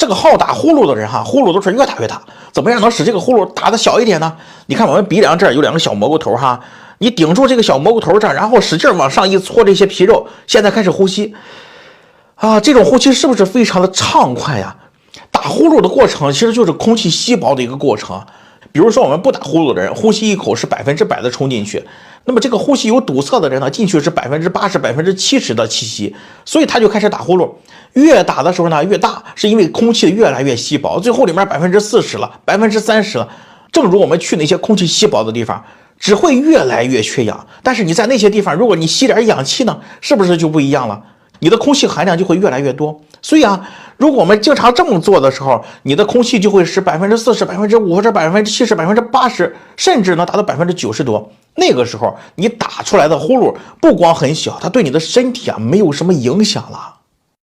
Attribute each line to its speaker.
Speaker 1: 个好打呼噜的人哈，呼噜都是越打越大。怎么样能使这个呼噜打得小一点呢？你看我们鼻梁这儿有2个小蘑菇头哈，你顶住这个小蘑菇头这儿，然后使劲往上一搓这些皮肉，现在开始呼吸啊，这种呼吸是不是非常的畅快呀？打呼噜的过程其实就是空气稀薄的一个过程。比如说我们不打呼噜的人，呼吸一口是100%的冲进去，那么这个呼吸有堵塞的人呢，进去是80%、70%的气息，所以他就开始打呼噜。越打的时候呢越大，是因为空气越来越稀薄，最后里面40%了，30%了。正如我们去那些空气稀薄的地方，只会越来越缺氧。但是你在那些地方，如果你吸点氧气呢，是不是就不一样了？你的空气含量就会越来越多。所以啊，如果我们经常这么做的时候，你的空气就会是40%、50%、70%、80%，甚至能达到90%多。那个时候你打出来的呼噜不光很小，它对你的身体啊没有什么影响了。